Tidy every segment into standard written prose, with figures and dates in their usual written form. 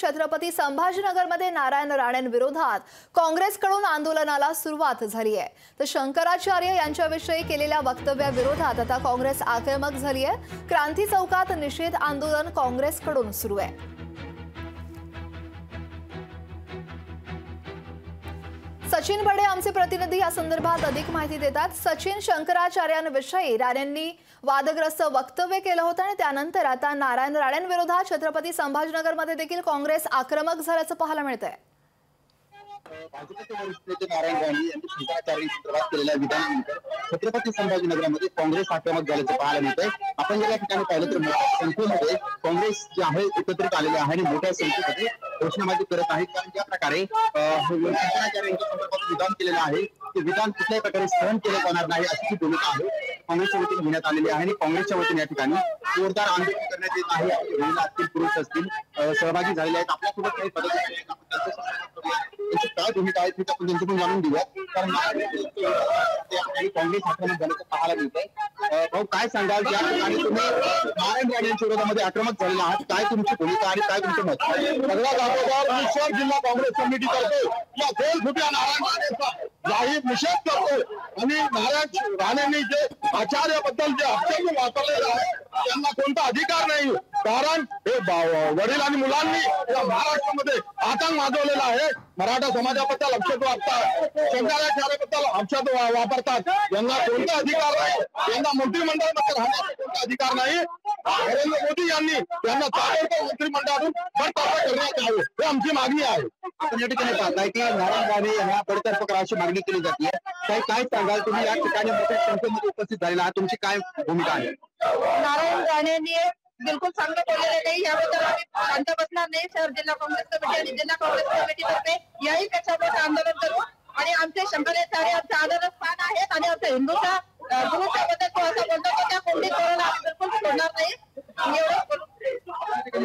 छत्रपती संभाजीनगरमध्ये नारायण राणेंविरोधात काँग्रेसकडून आंदोलनाला सुरुवात झाली आहे। तर शंकराचार्य यांच्याविषयी केलेल्या वक्तव्याविरोधात आता काँग्रेस आक्रमक झाली आहे। क्रांती चौकात निषेध आंदोलन काँग्रेसकडून सुरू आहे। सचिन बडे आमचे प्रतिनिधी या संदर्भात अधिक माहिती देतात। सचिन, शंकराचार्यांविषयी राणेंनी वादग्रस्त वक्तव्य केलं होतं आणि त्यानंतर आता नारायण राणेंविरोधात छत्रपती संभाजीनगरमध्ये देखील काँग्रेस आक्रमक झाल्याचं पाहायला मिळतंय। भाजपचे वरिष्ठ नेते नारायण राणे यांनी शंकराचार्यांशी सुरुवात केलेल्या विधानानंतर छत्रपती संभाजीनगरमध्ये काँग्रेस आक्रमक झाल्याचं पाहायला मिळतंय। आपण या ठिकाणी पाहिलं तर मोठ्या संख्येमध्ये काँग्रेस जे आहे एकत्रित आलेले आहे आणि मोठ्या संख्येमध्ये घोषणाबाजी करत आहेत। कारण ज्या प्रकारे शंकराचार्य यांच्या संदर्भात विधान केलेलं आहे ते विधान कुठल्याही प्रकारे सहन केलं जाणार नाही अशी भूमिका आहे काँग्रेसच्या वतीने घेण्यात आलेली आहे आणि काँग्रेसच्या वतीने या ठिकाणी जोरदार आंदोलन करण्यात येत आहे। महिला असतील, पुरुष असतील, सहभागी झालेले आहेत। आपल्यासोबत काही पदाधिकारी आहेत, काय भूमिका आहे आपण त्यांच्याकडून जाणून घेऊया। कारण काँग्रेस आक्रमक झाल्याचं पाहायला मिळतंय। भाऊ, काय सांगाल ज्या ठिकाणी तुम्ही नारायण राणे यांच्या विरोधामध्ये आक्रमक झालेला आहात, काय तुमची भूमिका आणि काय तुमचं मत? सगळ्यात अगोदर विश्वास जिल्हा काँग्रेस कमिटीतर्फे या गोलफुट्या नारायण राणेचा जाहीर निषेध करतो आणि नारायण राणेंनी जे आचार्याबद्दल जे आक्षेप वापरलेले आहे त्यांना कोणता अधिकार नाही। कारण हे वडील आणि मुलांनी या महाराष्ट्रामध्ये आतंक माजवलेला आहे। मराठा समाजाबद्दल आक्षेप वाटतात, शंकराचार्याबद्दल आक्षेप वापरतात, यांना कोणता अधिकार नाही। यांना मंत्रिमंडळामध्ये राहण्याचा कोणता अधिकार नाही। नरेंद्र मोदी यांनी त्यांना ताबडतोब मंत्रिमंडळातून बरतर्फ करण्यात यावे ही आमची मागणी आहे। आपण या ठिकाणी पाहताय की नारायण राणे यांना बडतर्फ करायची मागणी केली जाते। काय सांगाल तुम्ही या ठिकाणी मोठ्या संख्येमध्ये उपस्थित झालेला आहात, तुमची काय भूमिका आहे? नारायण राणेंनी बिलकुल चांगलं बोललेलं नाही, याबद्दल आम्ही शांत बसणार नाही। शहर जिल्हा काँग्रेस कमिटी आणि जिल्हा काँग्रेस कमिटीतर्फे याही त्याच्यावर आंदोलन करू आणि आमचे शंकराचार्य आमचे आदरस्थान आहेत आणि आमच्या हिंदूच्या गुरुच्या बद्दल तो असं बोलतो की त्या कोणत्या कोणाला आम्ही बिलकुल सोडणार नाही।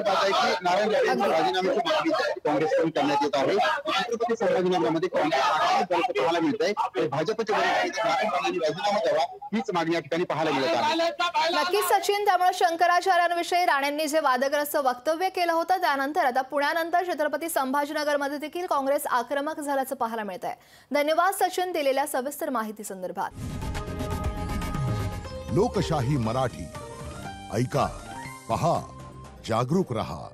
पाहताय की नारायण राणे यांच्या राजीनाम्याची मागणी काँग्रेसकडून करण्यात येत आहे। छत्रपती संभाजीनगरमध्ये काँग्रेस आक्रमक झाल्याचं पाहायला मिळतंय। भाजपचे वरिष्ठ नेते नारायण राणेंनी राजीनामा द्यावा हीच मागणी या ठिकाणी पाहायला मिळत आहे। नक्कीच सचिन, त्यामुळे शंकराचार्यांविषयी राणेंनी जे वादग्रस्त वक्तव्य केलं होतं त्यानंतर आता पुण्यानंतर छत्रपती संभाजीनगरमध्ये देखील काँग्रेस आक्रमक झाल्याचं पाहायला मिळतंय। धन्यवाद सचिन दिलेल्या सविस्तर माहिती संदर्भात। लोकशाही मराठी ऐका, पहा, जागरूक रहा।